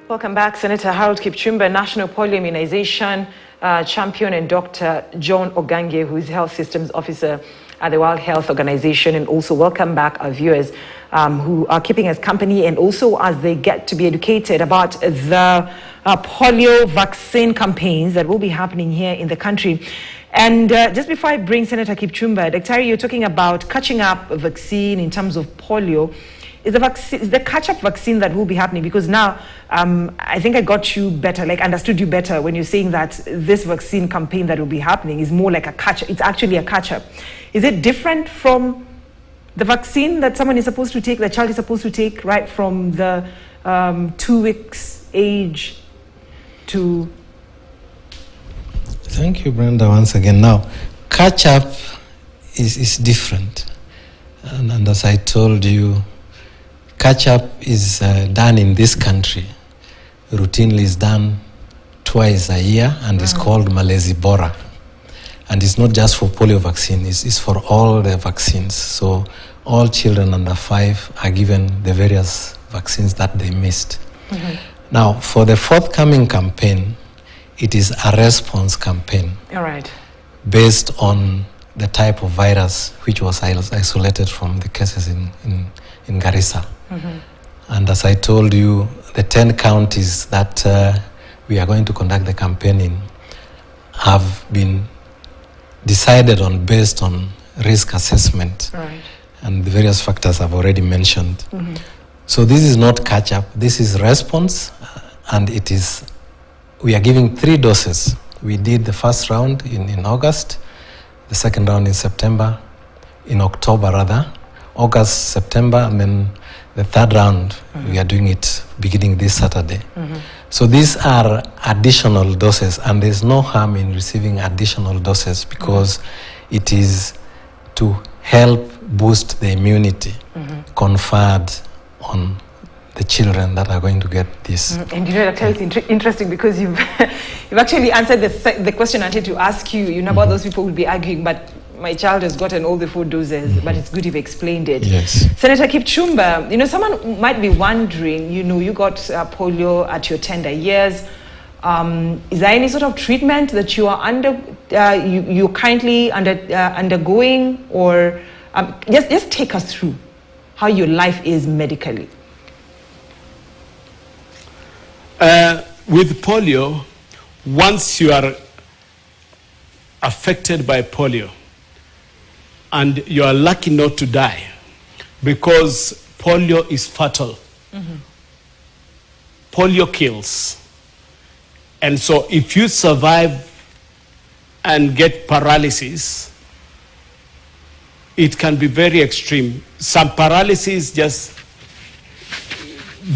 Welcome back. Senator Harold Kipchumba, National Polio Immunization Champion, and Dr. John Ogange, who is Health Systems Officer at the World Health Organization. And also welcome back our viewers who are keeping us company, and also as they get to be educated about the polio vaccine campaigns that will be happening here in the country. And just before I bring Senator Kipchumba, Dr. you're talking about catching up a vaccine in terms of polio. Is the catch-up vaccine that will be happening? Because now I think I got you better, like understood you better when you're saying that this vaccine campaign that will be happening is more like a catch-up. It's actually a catch-up. Is it different from the vaccine that someone is supposed to take, the child is supposed to take, right from the 2 weeks age to... Thank you, Brenda, once again. Now, catch-up is different. And as I told you, catch-up is done in this country. Routinely is done twice a year, and it's called Malezi Bora. And it's not just for polio vaccine, it's for all the vaccines. So all children under 5 are given the various vaccines that they missed. Now, for the forthcoming campaign, it is a response campaign. All right. Based on the type of virus which was isolated from the cases in Garissa. And as I told you, the 10 counties that we are going to conduct the campaign in have been decided on based on risk assessment. Right. And the various factors I've already mentioned. So this is not catch-up, this is response, and it is, we are giving 3 doses. We did the first round in August, the second round in September, in October rather, August, September, and then the third round, we are doing it beginning this Saturday. So these are additional doses, and there's no harm in receiving additional doses because it is to help boost the immunity conferred on the children that are going to get this. And you know, Dr. it's interesting because you've actually answered the question I wanted to ask you. You know about those people who will be arguing, but my child has gotten all the 4 doses, but it's good you've explained it. Yes. Senator Kipchumba, you know, someone might be wondering, you know, you got polio at your tender years. Is there any sort of treatment that you are you're currently undergoing, or just take us through how your life is medically? With polio, once you are affected by polio, and you are lucky not to die, because polio is fatal. Polio kills. And so if you survive and get paralysis, it can be very extreme. Some paralysis just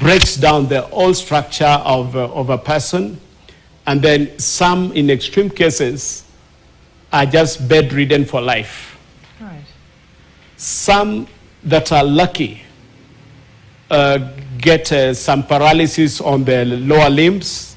breaks down the whole structure of a person, and then some, in extreme cases, are just bedridden for life. Right. Some that are lucky get some paralysis on the lower limbs,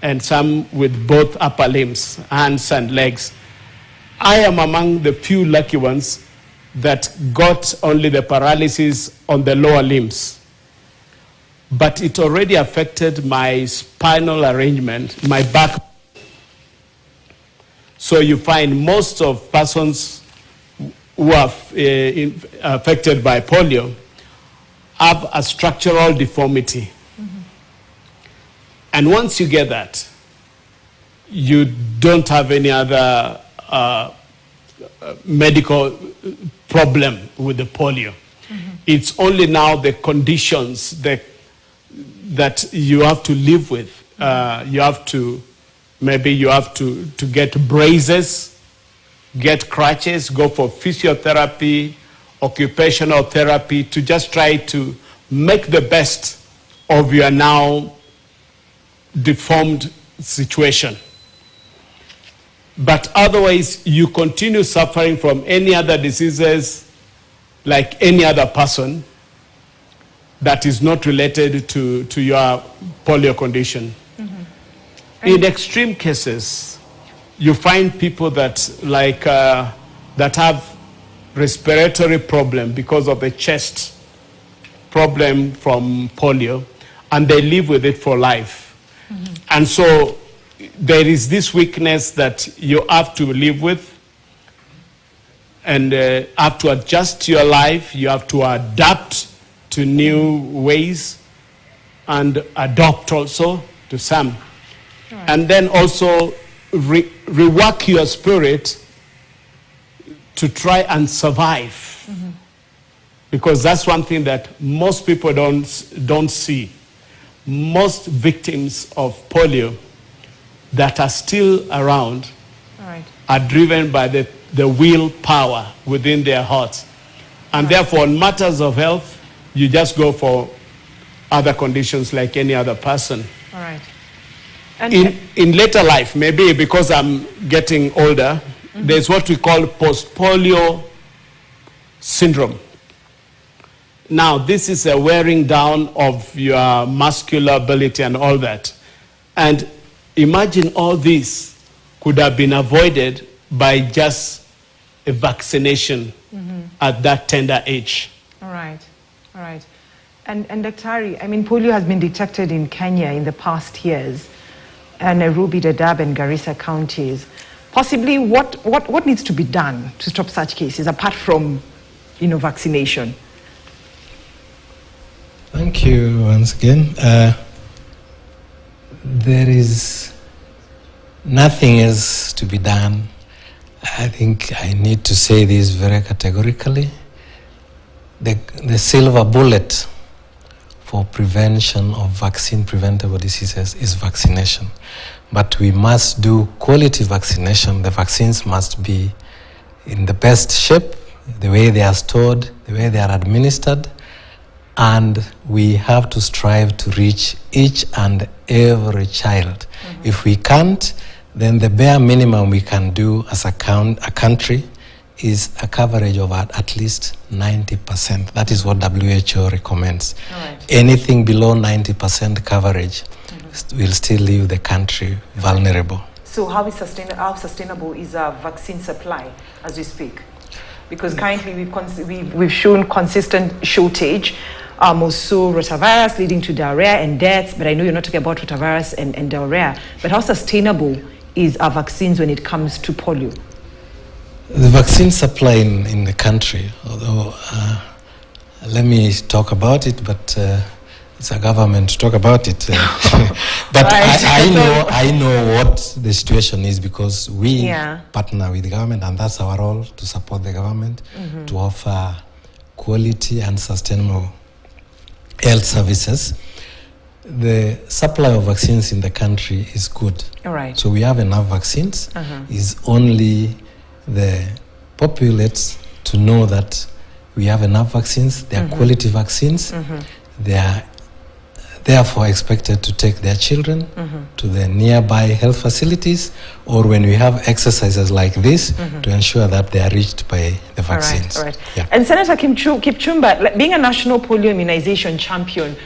and some with both upper limbs, hands and legs. I am among the few lucky ones that got only the paralysis on the lower limbs. But it already affected my spinal arrangement, my back. So you find most of persons who are affected by polio have a structural deformity. And once you get that, you don't have any other medical problem with the polio. It's only now the conditions that you have to live with. You have to, maybe you have to get braces, get crutches, go for physiotherapy, occupational therapy, to just try to make the best of your now deformed situation. But otherwise, you continue suffering from any other diseases like any other person that is not related to your polio condition. In extreme cases, you find people that that have respiratory problem because of the chest problem from polio, and they live with it for life. And so there is this weakness that you have to live with, and have to adjust your life. You have to adapt to new ways and adopt also to some. Right. And then also rework your spirit to try and survive. Because that's one thing that most people don't see. Most victims of polio that are still around are driven by the willpower within their hearts. And therefore, in matters of health, you just go for other conditions like any other person. All right. And in later life, maybe because I'm getting older, there's what we call post-polio syndrome. Now, this is a wearing down of your muscular ability and all that. And imagine all this could have been avoided by just a vaccination at that tender age. All right, all right. And Daktari, I mean, polio has been detected in Kenya in the past years, and Nairobi, Dadaab, and Garissa counties. Possibly, what needs to be done to stop such cases, apart from, vaccination? Thank you once again. There is nothing else to be done. I think I need to say this very categorically. The silver bullet for prevention of vaccine-preventable diseases is vaccination. But we must do quality vaccination. The vaccines must be in the best shape, the way they are stored, the way they are administered, and we have to strive to reach each and every child. If we can't, then the bare minimum we can do as a country is a coverage of at least 90%. That is what WHO recommends. Right. Anything below 90% coverage will still leave the country vulnerable. So how sustainable is our vaccine supply as we speak? Because currently we've shown consistent shortage, also rotavirus leading to diarrhea and deaths, but I know you're not talking about rotavirus and diarrhea, but how sustainable is our vaccines when it comes to polio? The vaccine supply in the country, although let me talk about it, but it's a government to talk about it. But right. I know what the situation is, because we partner with the government, and that's our role, to support the government to offer quality and sustainable health services. The supply of vaccines in the country is good. All right. So we have enough vaccines. It's only the populates to know that we have enough vaccines. They are quality vaccines. They are therefore expected to take their children to the nearby health facilities, or when we have exercises like this, to ensure that they are reached by the vaccines. All right. Yeah. And Senator Kipchumba, being a national polio immunization champion,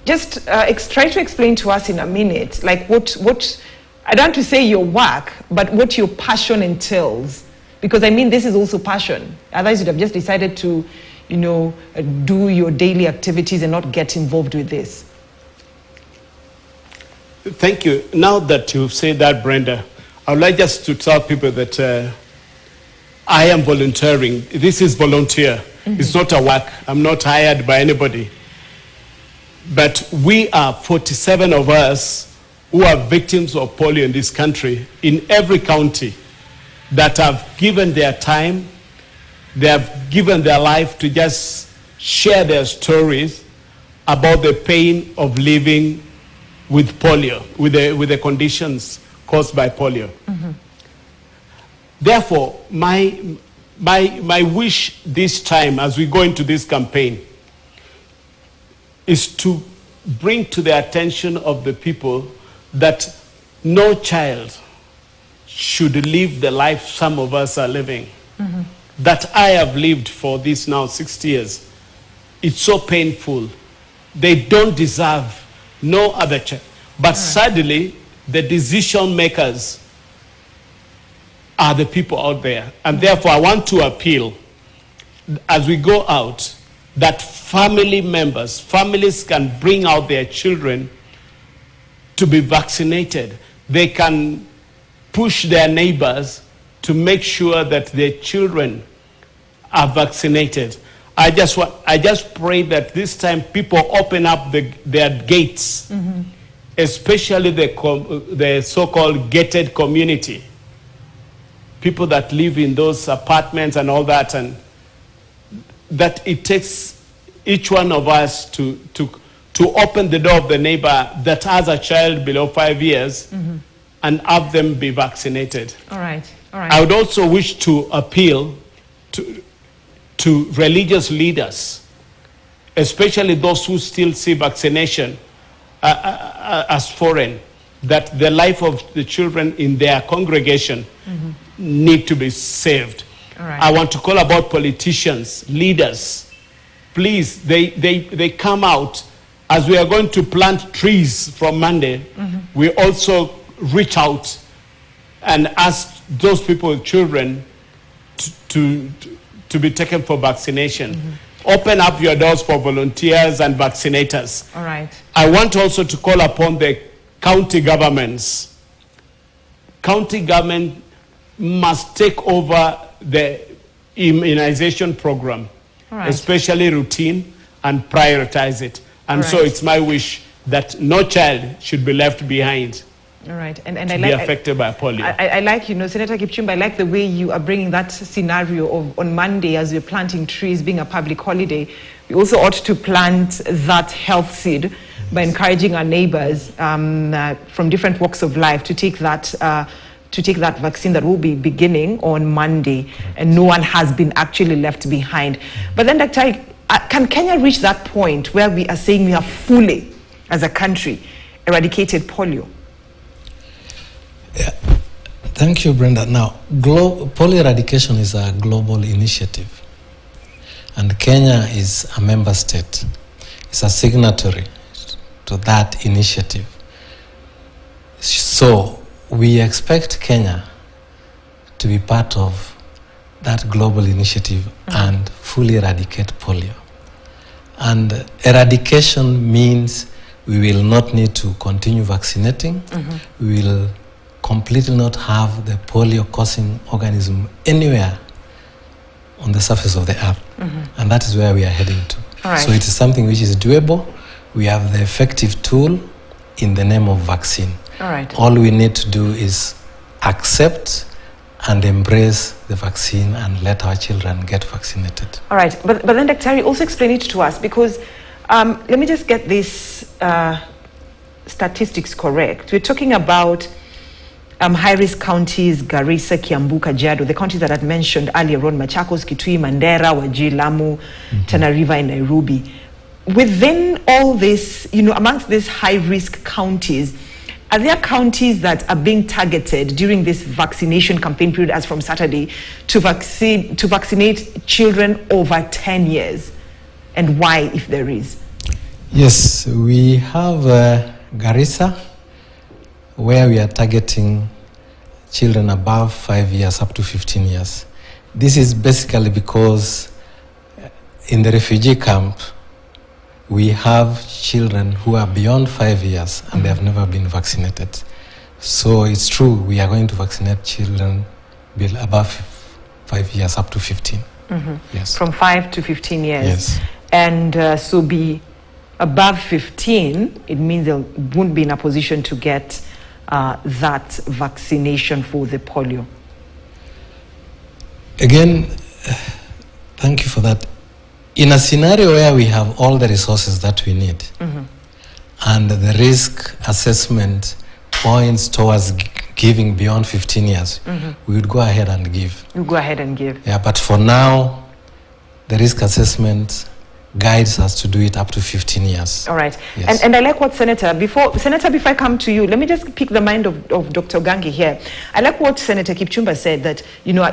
just try to explain to us in a minute, like what I don't want to say your work, but what your passion entails. Because I mean, this is also passion. Otherwise, you'd have just decided to, do your daily activities and not get involved with this. Thank you. Now that you've said that, Brenda, I would like just to tell people that I am volunteering. This is volunteer. It's not a work. I'm not hired by anybody. But we are 47 of us who are victims of polio in this country, in every county, that have given their time, they have given their life to just share their stories about the pain of living with polio, with the conditions caused by polio. Therefore, my wish this time, as we go into this campaign, is to bring to the attention of the people that no child should live the life some of us are living. That I have lived for this now 60 years. It's so painful. They don't deserve no other child. But sadly, the decision makers are the people out there. And therefore, I want to appeal, as we go out, that families can bring out their children to be vaccinated. They can push their neighbors to make sure that their children are vaccinated. I just pray that this time people open up their gates, especially the so-called gated community, people that live in those apartments and all that, and that it takes each one of us to open the door of the neighbor that has a child below 5 years and have them be vaccinated. All right. I would also wish to appeal to religious leaders, especially those who still see vaccination as foreign, that the life of the children in their congregation need to be saved. All right. I want to call about politicians, leaders. Please, they come out. As we are going to plant trees from Monday, we also reach out and ask those people with children to be taken for vaccination. Open up your doors for volunteers and vaccinators. All right. I want also to call upon the county governments. County government must take over the immunization program, especially routine, and prioritize it. And so it's my wish that no child should be left behind. All right, and I like, be affected by polio. I like, Senator Kipchumba, I like the way you are bringing that scenario of on Monday as you're planting trees being a public holiday. We also ought to plant that health seed by encouraging our neighbors from different walks of life to take that vaccine that will be beginning on Monday, and no one has been actually left behind. But then, Dr. Can Kenya reach that point where we are saying we have fully, as a country, eradicated polio? Yeah. Thank you, Brenda. Now, polio eradication is a global initiative, and Kenya is a member state. It's a signatory to that initiative. So we expect Kenya to be part of that global initiative and fully eradicate polio. And eradication means we will not need to continue vaccinating. We will completely not have the polio-causing organism anywhere on the surface of the earth. And that is where we are heading to. So it is something which is doable. We have the effective tool in the name of vaccine. All we need to do is accept and embrace the vaccine and let our children get vaccinated. All right, but then Dr. also explain it to us, because let me just get these statistics correct. We're talking about high-risk counties, Garissa, Kiambu, Kajiado, the counties that I mentioned earlier on, Machakos, Kitui, Mandera, Wajir, Lamu, Tana River, and Nairobi. Within all this, amongst these high-risk counties, are there counties that are being targeted during this vaccination campaign period, as from Saturday, to vaccinate children over 10 years? And why, if there is? Yes, we have Garissa, where we are targeting children above 5 years up to 15 years. This is basically because in the refugee camp, we have children who are beyond 5 years and they have never been vaccinated. So it's true, we are going to vaccinate children above 5 years up to 15. Yes. From 5 to 15 years. Yes. And so be above 15, it means they won't be in a position to get that vaccination for the polio. Again, thank you for that. In a scenario where we have all the resources that we need, and the risk assessment points towards giving beyond 15 years, we would go ahead and give. You go ahead and give. Yeah, but for now, the risk assessment guides us to do it up to 15 years. All right. Yes. And I like what Senator, before I come to you, let me just pick the mind of Dr. Ogange here. I like what Senator Kipchumba said, that,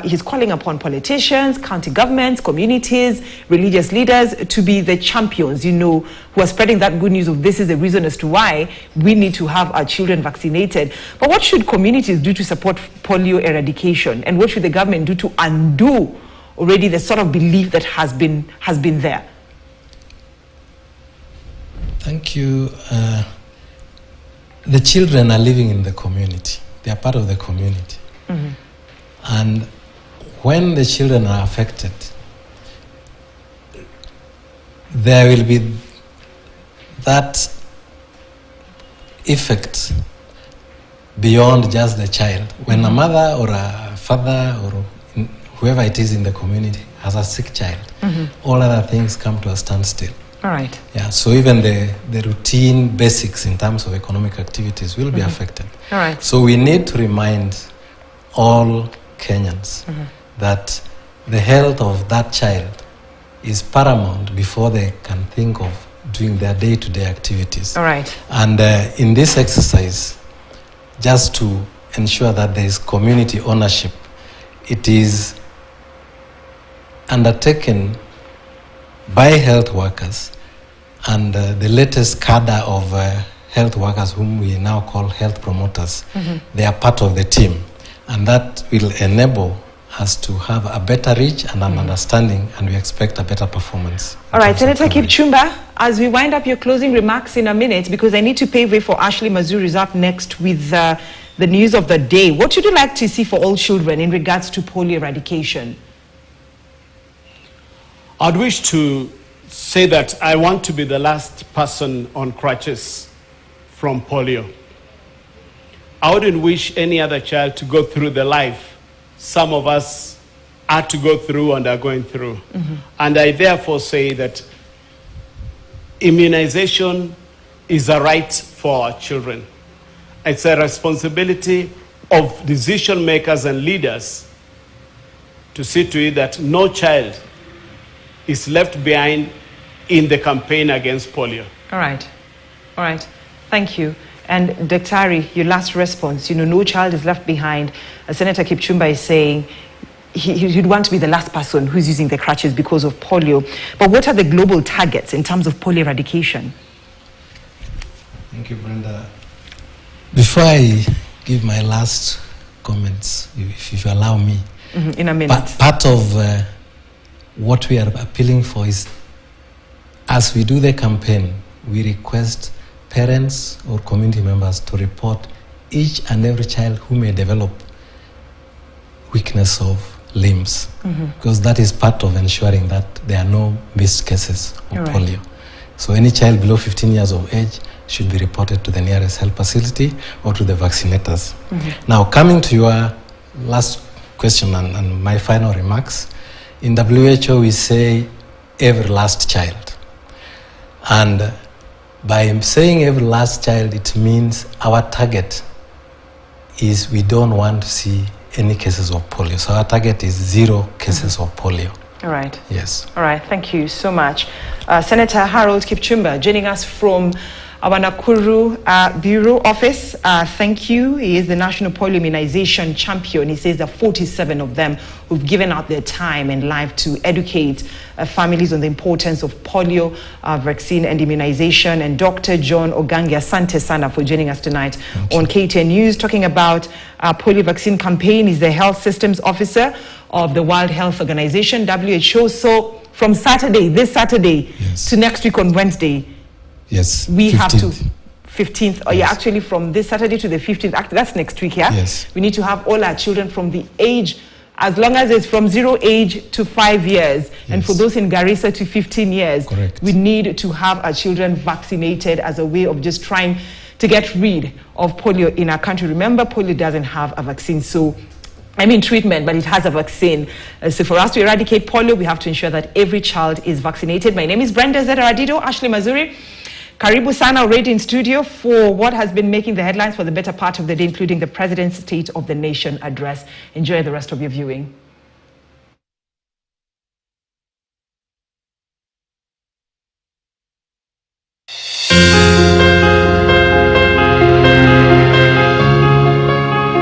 he's calling upon politicians, county governments, communities, religious leaders to be the champions, who are spreading that good news of this is the reason as to why we need to have our children vaccinated. But what should communities do to support polio eradication? And what should the government do to undo already the sort of belief that has been there? Thank you. The children are living in the community. They are part of the community. And when the children are affected, there will be that effect beyond just the child. When a mother or a father or whoever it is in the community has a sick child, all other things come to a standstill. All right. Yeah, so even the routine basics in terms of economic activities will be affected. All right. So we need to remind all Kenyans that the health of that child is paramount before they can think of doing their day-to-day activities. All right. And in this exercise, just to ensure that there is community ownership, it is undertaken by health workers and the latest cadre of health workers, whom we now call health promoters. They are part of the team, and that will enable us to have a better reach and an understanding, and we expect a better performance. All right, Senator Kipchumba, as we wind up your closing remarks in a minute, because I need to pave way for Ashley Mazuri is up next with the news of the day. What would you like to see for all children in regards to polio eradication? I'd wish to say that I want to be the last person on crutches from polio. I wouldn't wish any other child to go through the life some of us had to go through and are going through. And I therefore say that immunization is a right for our children. It's a responsibility of decision makers and leaders to see to it that no child is left behind in the campaign against polio. All right. All right. Thank you. And Daktari, your last response, no child is left behind. Senator Kipchumba is saying he'd want to be the last person who's using the crutches because of polio. But what are the global targets in terms of polio eradication? Thank you, Brenda. Before I give my last comments, if you allow me. In a minute. Part of what we are appealing for is, as we do the campaign, we request parents or community members to report each and every child who may develop weakness of limbs, because that is part of ensuring that there are no missed cases of polio. So any child below 15 years of age should be reported to the nearest health facility or to the vaccinators. Now, coming to your last question and my final remarks, in WHO we say every last child. And by saying every last child, it means our target is we don't want to see any cases of polio. So our target is 0 cases of polio. All right. Yes. All right. Thank you so much. Senator Harold Kipchumba joining us from our Nakuru Bureau office. Thank you. He is the National Polio Immunization Champion. He says there are 47 of them who've given out their time and life to educate families on the importance of polio vaccine and immunization. And Dr. John Ogange, asante sana for joining us tonight on KTN News, talking about polio vaccine campaign. He's the Health Systems Officer of the World Health Organization, WHO. So from Saturday, this Saturday, to next week on Wednesday, yes, we 15th. have to 15th. Oh, yeah, actually from this Saturday to the 15th. Actually, that's next week, yeah? Yes. We need to have all our children from the age, as long as it's from 0 age to 5 years. And for those in Garissa to 15 years, we need to have our children vaccinated as a way of just trying to get rid of polio in our country. Remember, polio doesn't have a vaccine, so treatment, but it has a vaccine. So for us to eradicate polio, we have to ensure that every child is vaccinated. My name is Brenda Zeta-Radido. Ashley Mazuri, karibu sana already in studio for what has been making the headlines for the better part of the day, including the President's State of the Nation address. Enjoy the rest of your viewing.